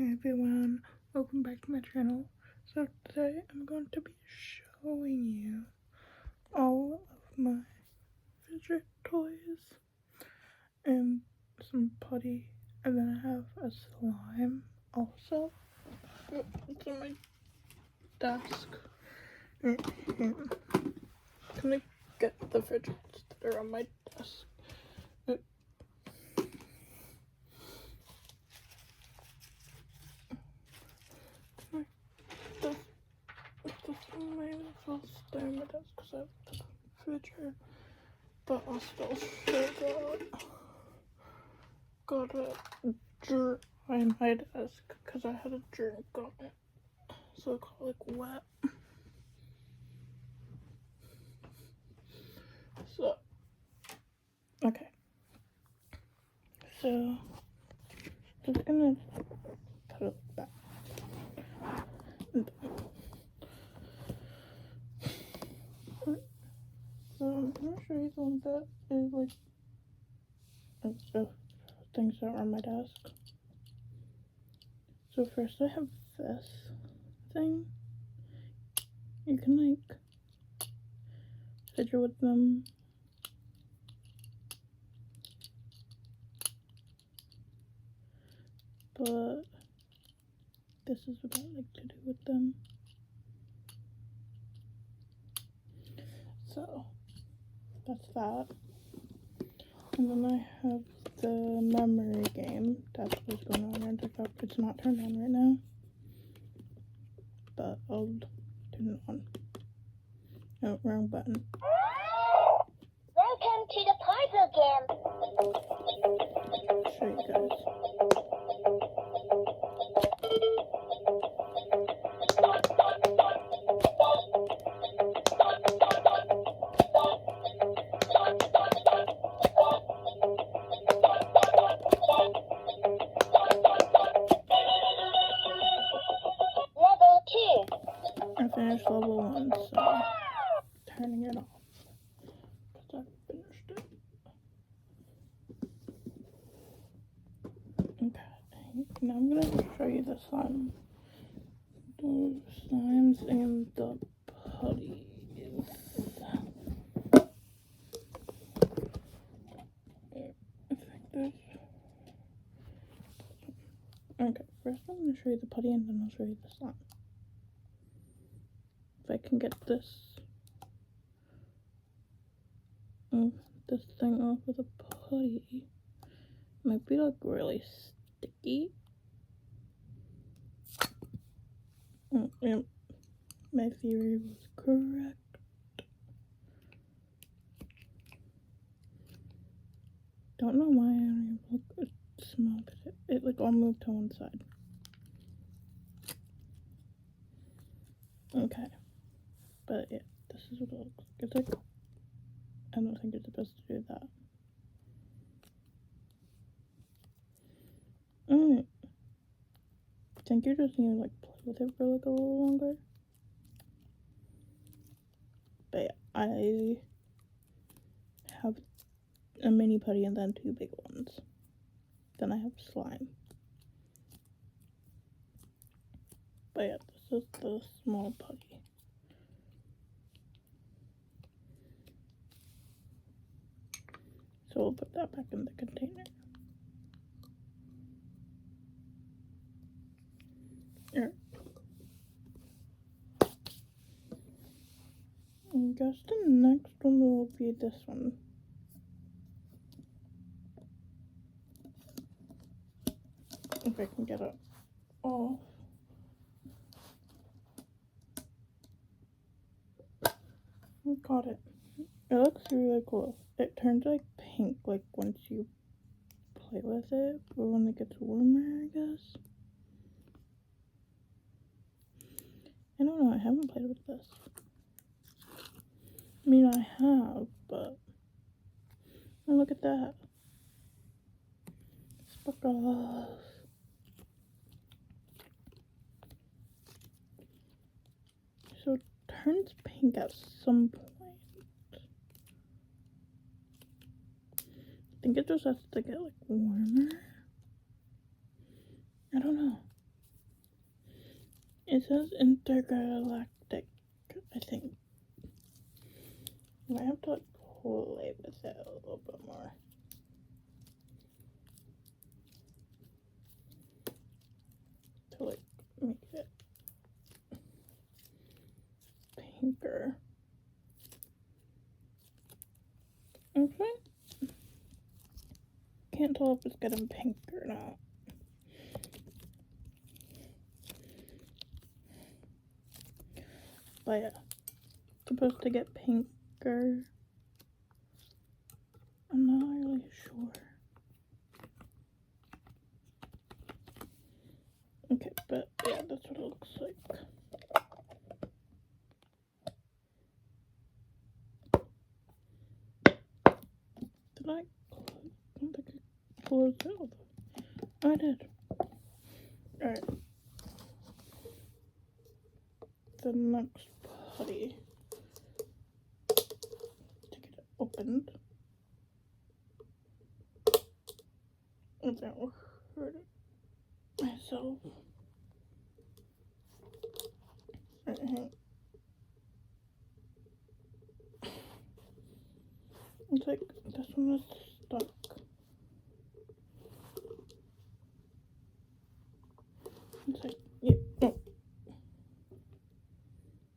Hey everyone, welcome back to my channel. So today I'm going to be showing you all of my fidget toys and some putty, and then I have a slime also. It's on my desk. Can I get the fidgets that are on my desk? I'll stay on my desk because I have the fidget, but I'll still show got a drink on my desk because I had a drink on it, so it got like wet. So, okay. So, just gonna put it back. So I'm gonna show you the one that is like the things that are on my desk. So first I have this thing. You can like fidget with them. But this is what I like to do with them. So that's that. And then I have the memory game. That's what's going on in TikTok. It's not turned on right now, but I'll turn it on. Oh, wrong button. Welcome to the puzzle game. I'll show you guys. Level 2. I finished level 1, so turning it off because I finished it. Okay, now I'm gonna show you the slime. The slimes and the putties. Okay, first I'm going to show you the putty and then I'll show you the slime. If I can get this thing off with a putty, it might be like really sticky. Yep, my theory was correct. Don't know why I don't even look small, but it like all moved to one side. Okay, but yeah, this is what it looks like. It's like, I don't think it's supposed to do that. Alright, I think you just need to like play with it for like a little longer. But yeah, I have a mini putty and then 2 big ones. Then I have slime. But yeah, this is the small putty. So we'll put that back in the container. Here. I guess the next one will be this one. If I can get it off. I got it. It looks really cool. It turns like pink like once you play with it, but when it gets warmer, I guess. I don't know, I haven't played with this. I mean, I have, but oh, look at that. Sparkles. So it turns pink at some point. I think it just has to get like warmer. I don't know. It says intergalactic, I think. I have to like play with it a little bit more. To like make it pinker. Okay. Can't tell if it's getting pink or not. But yeah, it's supposed to get pinker. I'm not really sure. Okay, but yeah, that's what it looks like. Did I don't think I closed it. Oh, I did. Alright. The next putty. To get it opened. And then I'll hurt it myself. Alright. It's like this one is stuck. It's like, yeah, no.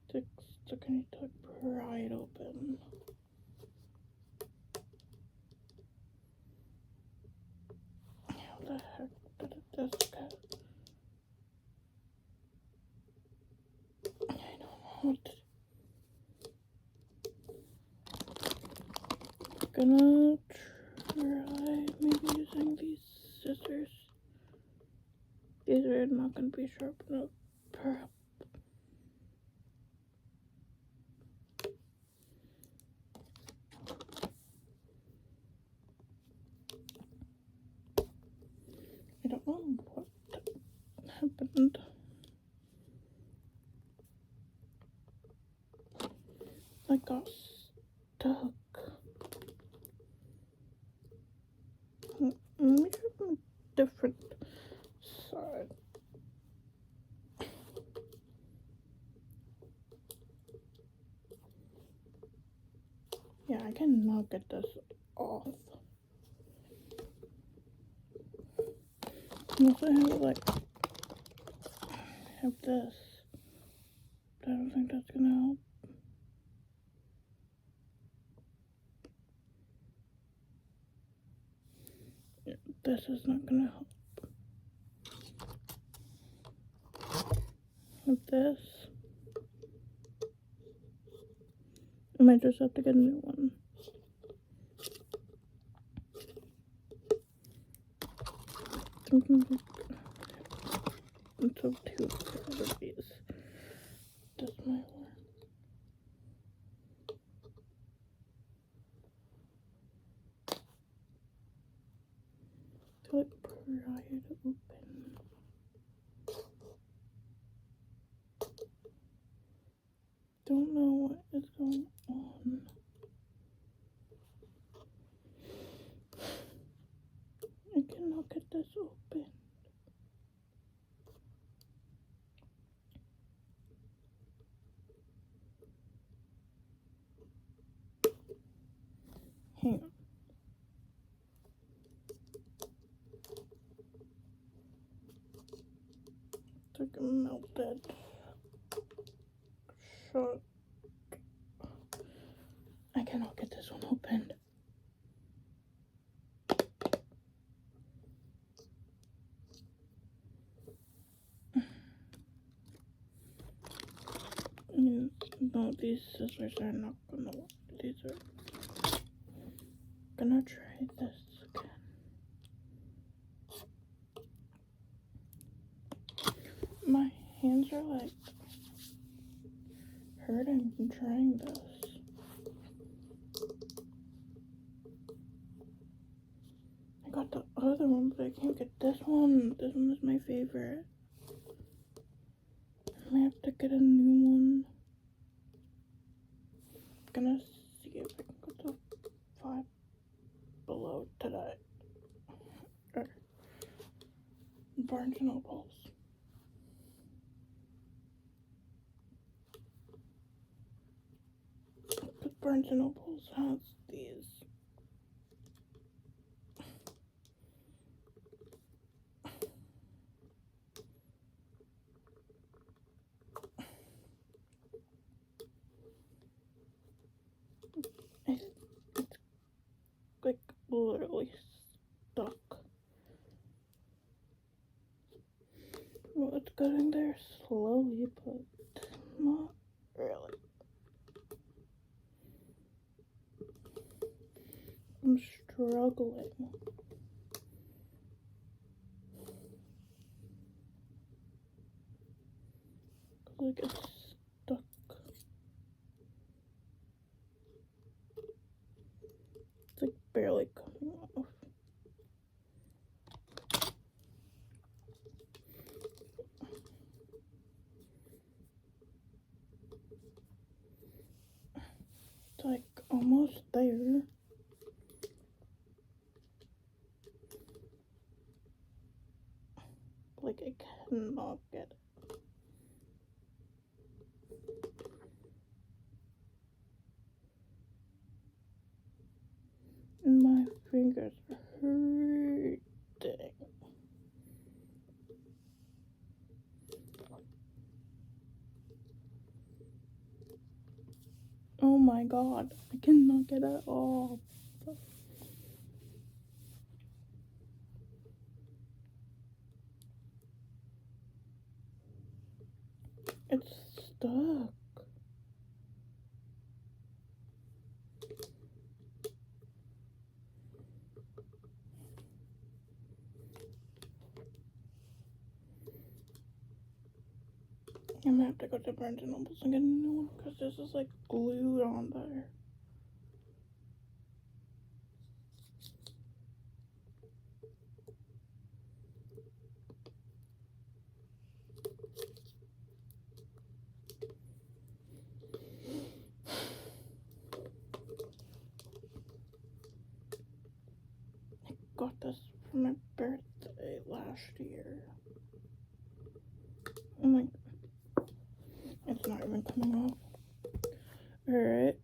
It's like stuck. I need to like pry it open. How the heck did it just get? I don't know what to Gonna try maybe using these scissors. These are not gonna be sharp enough. Perhaps. I don't know what happened. I got stuck. Let me try from a different side. Yeah, I cannot get this off. Unless I have like have this. But I don't think that's gonna help. Yeah, this is not gonna help. With this. I might just have to get a new one. Until two of these. This might work. To like pry it open. Don't know what is going on. I cannot get this open. Hang on. It's like a melted shot. I cannot get this one opened. No, these scissors are not gonna work. These are gonna try this again. My hands are like hurting from trying this. I got the other one, but I can't get this one. This one is my favorite. I have to get a new one. Gonna see if I can go to 5 below today. Or Barnes and Nobles. Barnes & Nobles has these. It's like literally stuck. Well, it's getting there slowly, but not really. I'm struggling. Like it's stuck. It's like barely coming off. It's like almost there. Like I cannot get it. And my fingers are hurting. Oh my god, I cannot get it off. It's stuck. I'm gonna have to go to Barnes & Nobles and get a new one because this is like glued on there. I got this for my birthday last year. Oh my, it's not even coming off. Alright.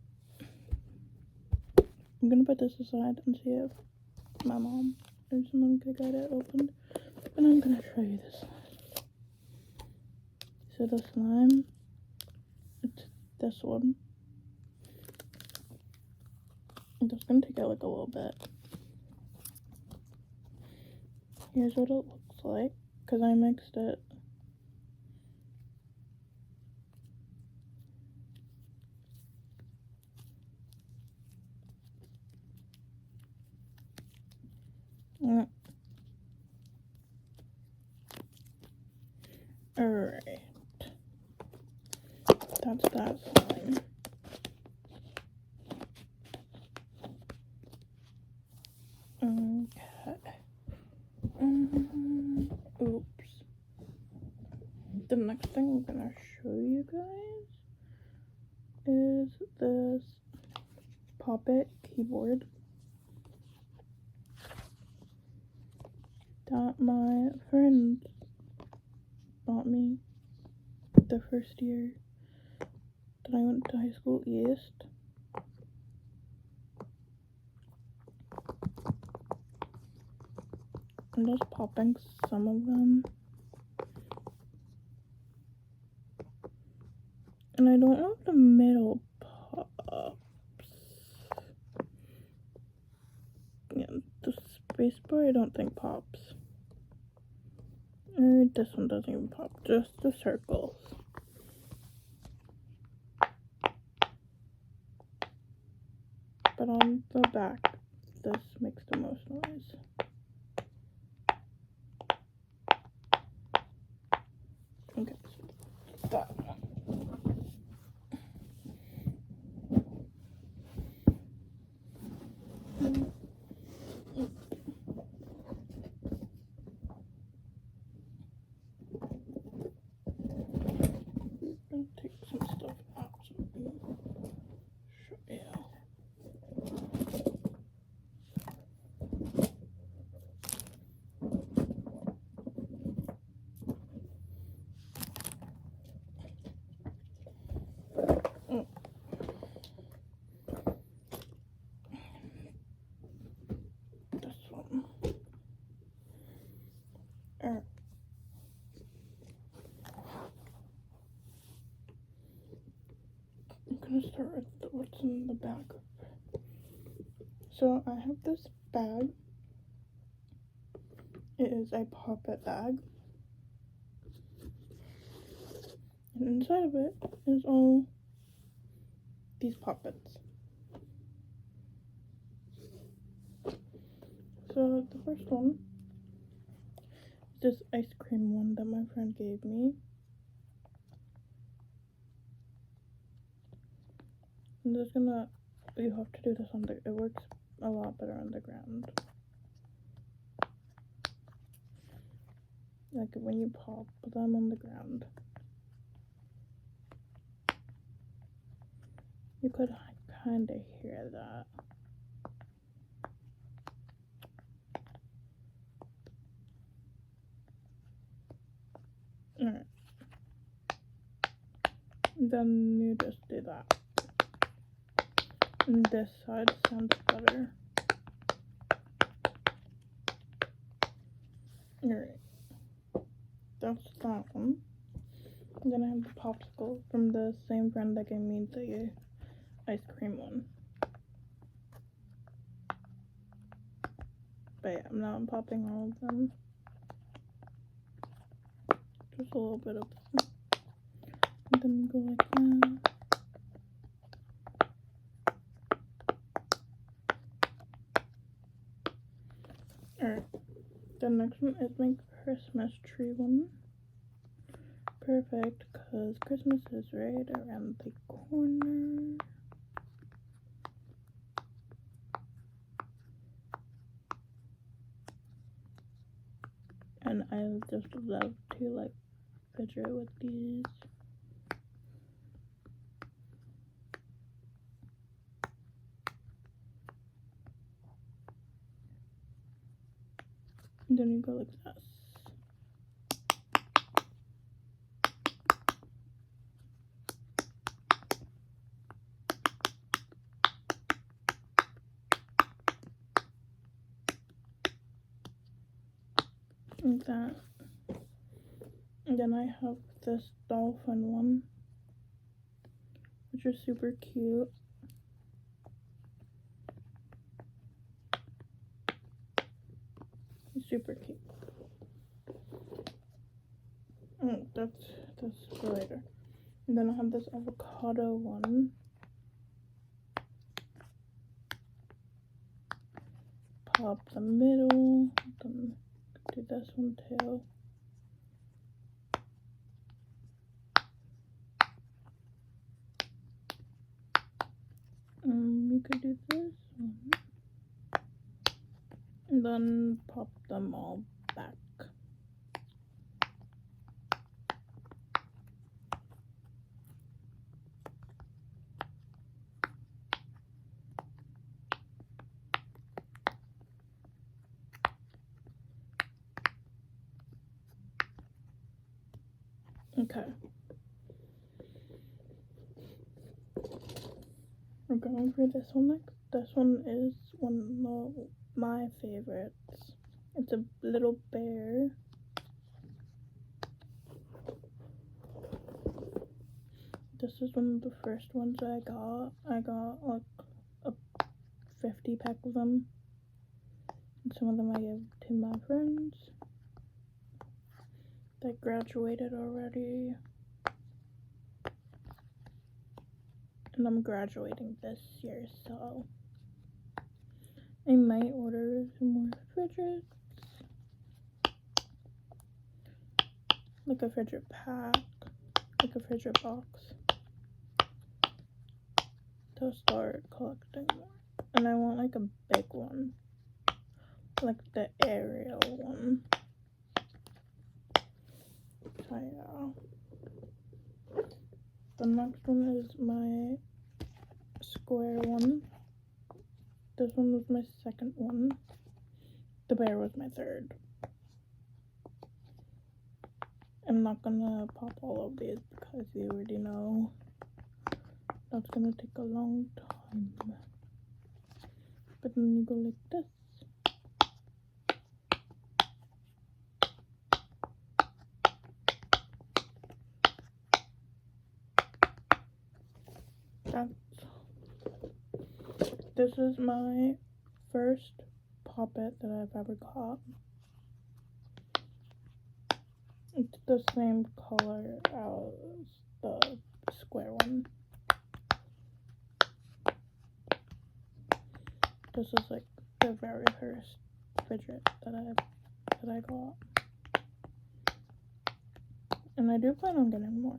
I'm gonna put this aside and see if my mom or someone could get it opened. And I'm gonna show you this slime. So the slime, it's this one. It's gonna take out like a little bit. Here's what it looks like, because I mixed it. Alright. That's that slime. Okay. Oops. The next thing I'm gonna show you guys is this Pop-It keyboard that my friend bought me the first year that I went to high school east. I'm just popping some of them. And I don't know if the middle pops. Yeah, the space bar I don't think pops. Or this one doesn't even pop, just the circles. But on the back, this makes the most noise. Okay, so that one. I'll take some stuff out so I can show you. start with what's in the bag. So I have this bag. It is a pop-it bag. And inside of it is all these pop-its. So the first one is this ice cream one that my friend gave me. I'm just gonna, you have to do this on the, it works a lot better on the ground. Like when you pop them on the ground. You could kind of hear that. Alright. Then you just do that. And this side sounds better. Alright. That's that one. And then I have the popsicle from the same friend that gave me the ice cream one. But yeah, now I'm popping all of them. Just a little bit of them. And then you go like that. Alright. The next one is my Christmas tree one. Perfect, because Christmas is right around the corner. And I just love to like fidget with these. And then you go like this. Like that. And then I have this dolphin one, which is super cute. It's super cute. Oh, that's for later. And then I have this avocado one. Pop the middle. Then do this one too. You could do this one. And then pop them all back. Okay. We're going for this one next. This one is one of my favorites. It's a little bear. This is one of the first ones I got. I got like a 50 pack of them. And some of them I gave to my friends that graduated already. And I'm graduating this year, so I might order some more fidgets. Like a fidget pack, like a fidget box, to start collecting more. And I want like a big one, like the Ariel one. So yeah. The next one is my square one. This one was my second one. The bear was my third. I'm not gonna pop all of these because you already know that's gonna take a long time. But then you go like this. That's This is my first puppet that I've ever got. It's the same color as the square one. This is like the very first fidget that I got. And I do plan on getting more.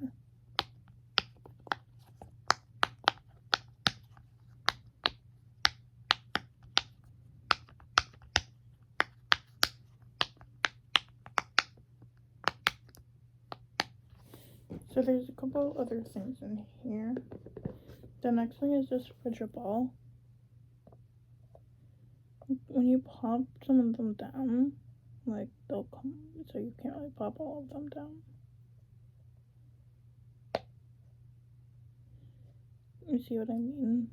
So there's a couple other things in here. The next thing is this fidget ball. When you pop some of them down, like they'll come, so you can't really pop all of them down. You see what I mean?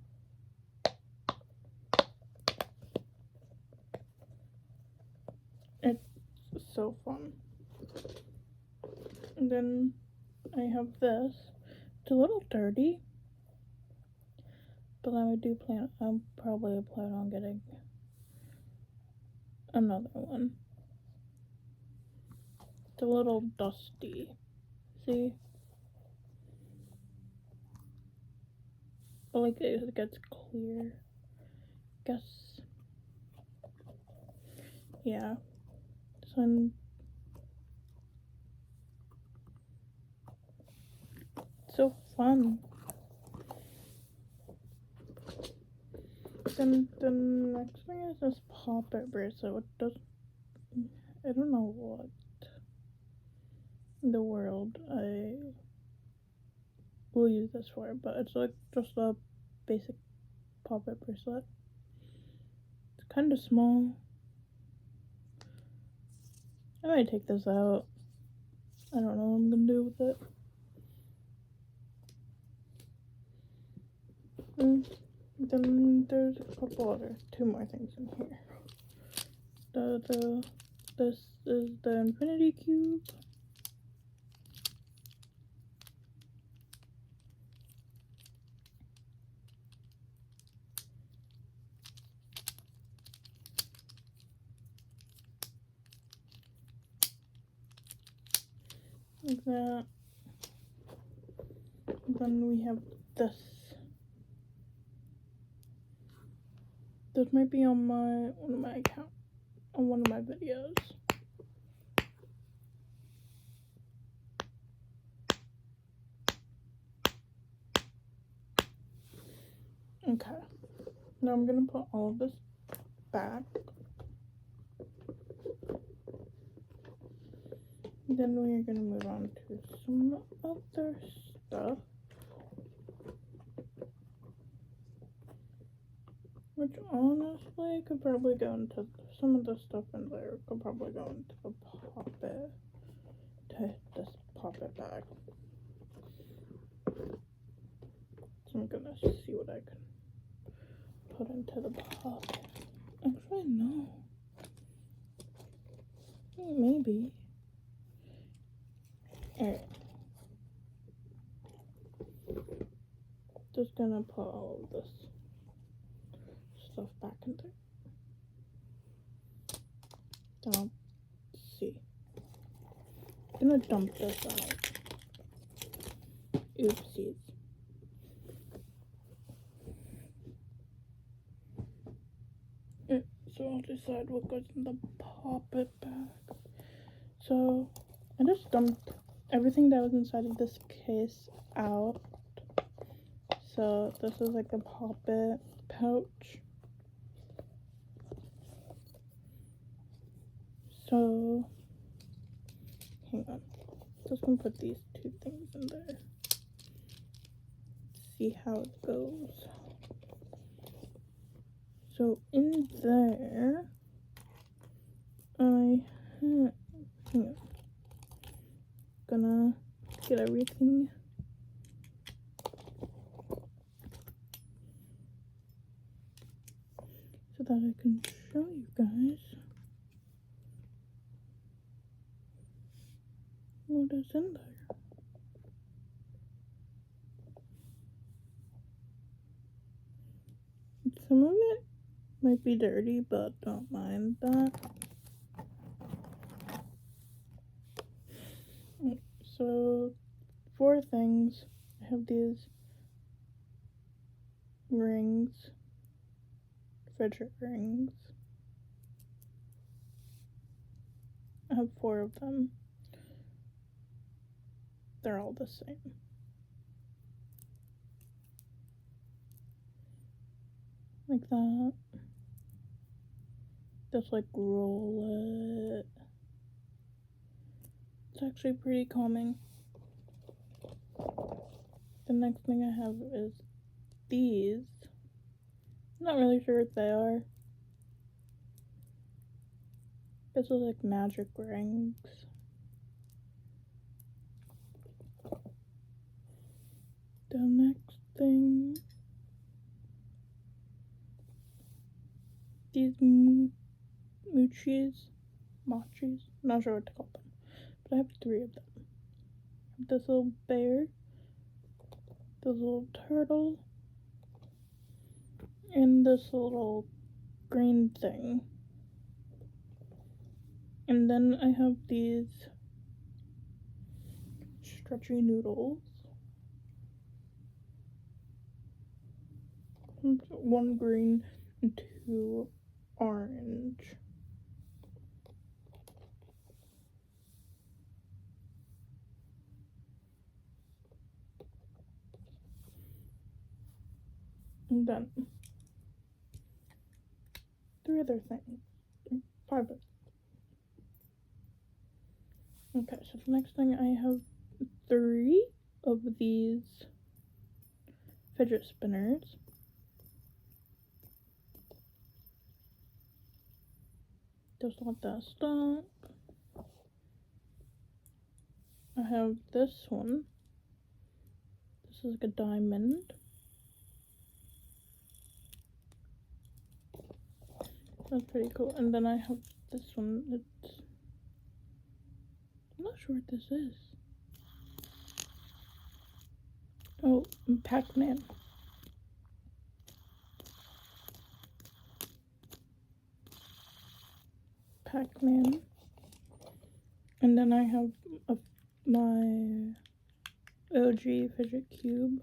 It's so fun. And then I have this. It's a little dirty, but I'll probably plan on getting another one. It's a little dusty. See? But like it gets clear. Guess. Yeah. So fun. Then the next thing is this pop-it bracelet. I don't know what in the world I will use this for, but it's like just a basic pop-it bracelet. It's kind of small. I might take this out. I don't know what I'm gonna do with it. Then there's two more things in here. This is the infinity cube. Like that. Then we have this. This might be on one of my videos. Okay. Now I'm gonna put all of this back. Then we are gonna move on to some other stuff. Which honestly could probably go into some of the stuff in there could probably go into the poppet. To this poppet bag. So I'm gonna see what I can put into the poppet. Actually no. Maybe. Alright. Just gonna put all of this stuff back in there. Then I'll see. I'm gonna dump this out. Oopsies. So I'll decide what goes in the poppet bag. So I just dumped everything that was inside of this case out. So this is like the poppet pouch. So hang on. Just gonna put these two things in there. See how it goes. So in there hang on. Gonna get everything so that I can show you guys what is in there. Some of it might be dirty, but don't mind that. So, 4 things. I have these rings, fidget rings. I have 4 of them. They're all the same. Like that. Just like roll it. It's actually pretty calming. The next thing I have is these. I'm not really sure what they are. This is like magic rings. The next thing, these mochis, not sure what to call them, but I have 3 of them. This little bear, this little turtle, and this little green thing. And then I have these stretchy noodles. 1 green and 2 orange. And then 3 other things. 5 of them. Okay, so the next thing I have 3 of these fidget spinners. Just let that stop. I have this one. This is like a diamond. That's pretty cool. And then I have this one. I'm not sure what this is. Oh, Pac-Man. Pac-Man. And then I have my OG fidget cube.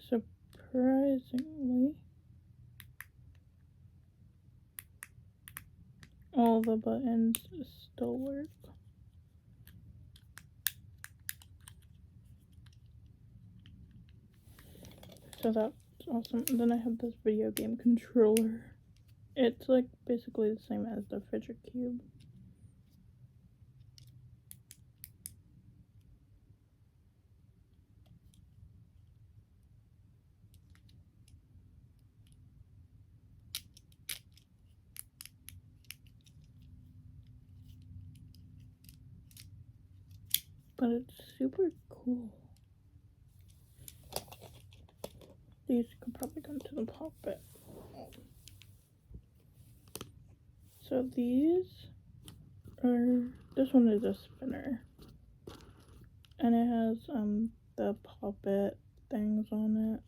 Surprisingly, all the buttons still work. So that's awesome. And then I have this video game controller. It's like basically the same as the fidget cube. But it's super cool. These could probably go into the pocket. So these are, this one is a spinner. And it has the puppet things on it.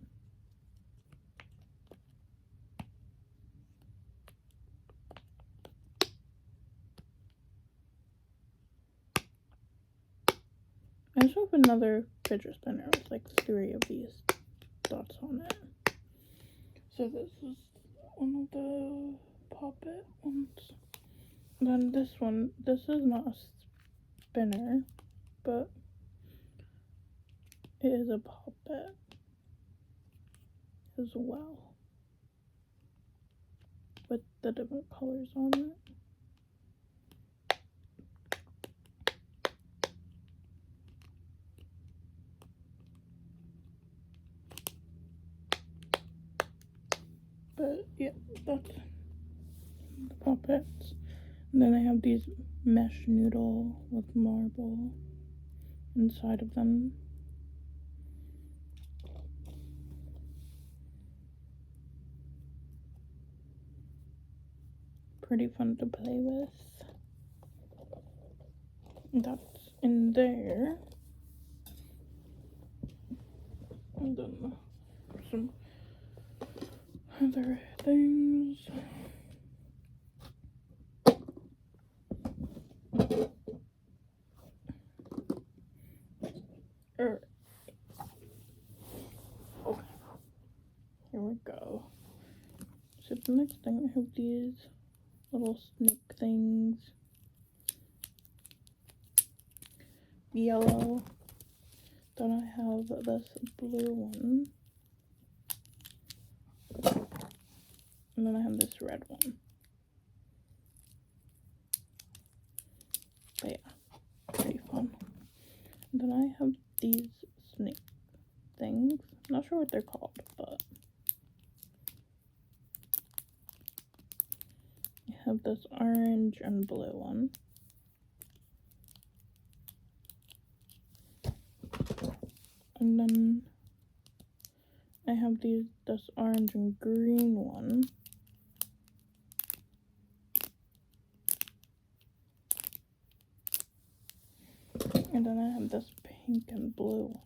I also have another fidget spinner with like 3 of these dots on it. So this is one of the puppet ones. Then this one, this is not a spinner, but it is a puppet as well, with the different colors on it. But yeah, that's the puppets. And then I have these mesh noodle with marble inside of them. Pretty fun to play with. That's in there. And then some other things. Okay, here we go. So the next thing, I have these little snake things. Yellow. Then I have this blue one. And then I have this red one. But yeah, pretty fun. And then I have these snake things. Not sure what they're called, but I have this orange and blue one. And then I have this orange and green one. And then I have this pink and blue one.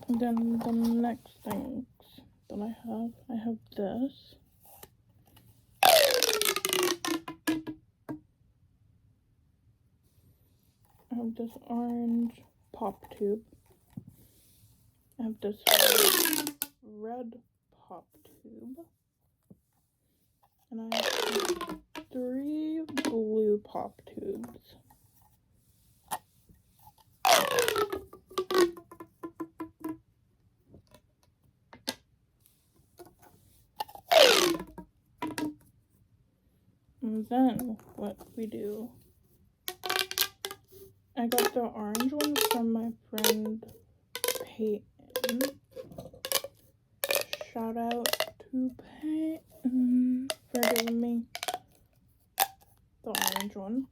And then the next things that I have this. I have this orange pop tube. I have this red pop tube. And I have 3 blue pop tubes. And then what we do, I got the orange one from my friend Peyton. Shout out to Peyton for giving me the orange one.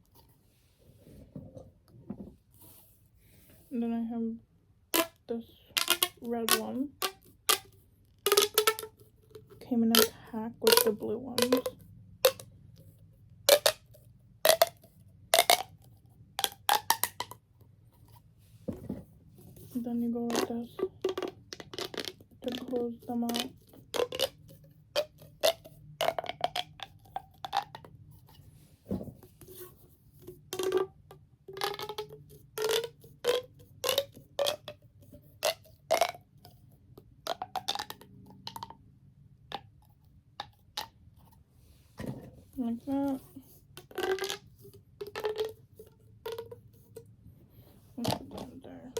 And then I have this red one. Came in a pack with the blue ones. And then you go like this to close them up. Like that. And put that there.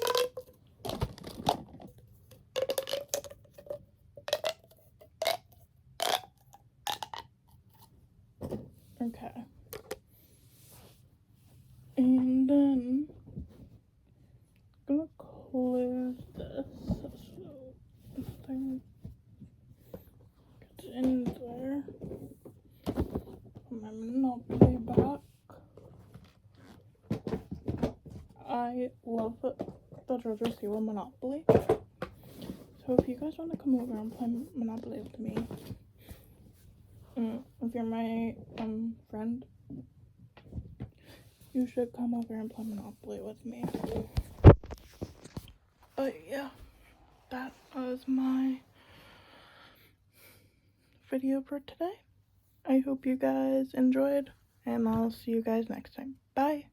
Okay. And then I'm gonna close this so nothing gets in there. Put my Monopoly back. I love the Georgia Sealer Monopoly. So if you guys want to come over and play Monopoly with me, if you're my friend, you should come over and play Monopoly with me. But yeah, that was my video for today. I hope you guys enjoyed, and I'll see you guys next time. Bye!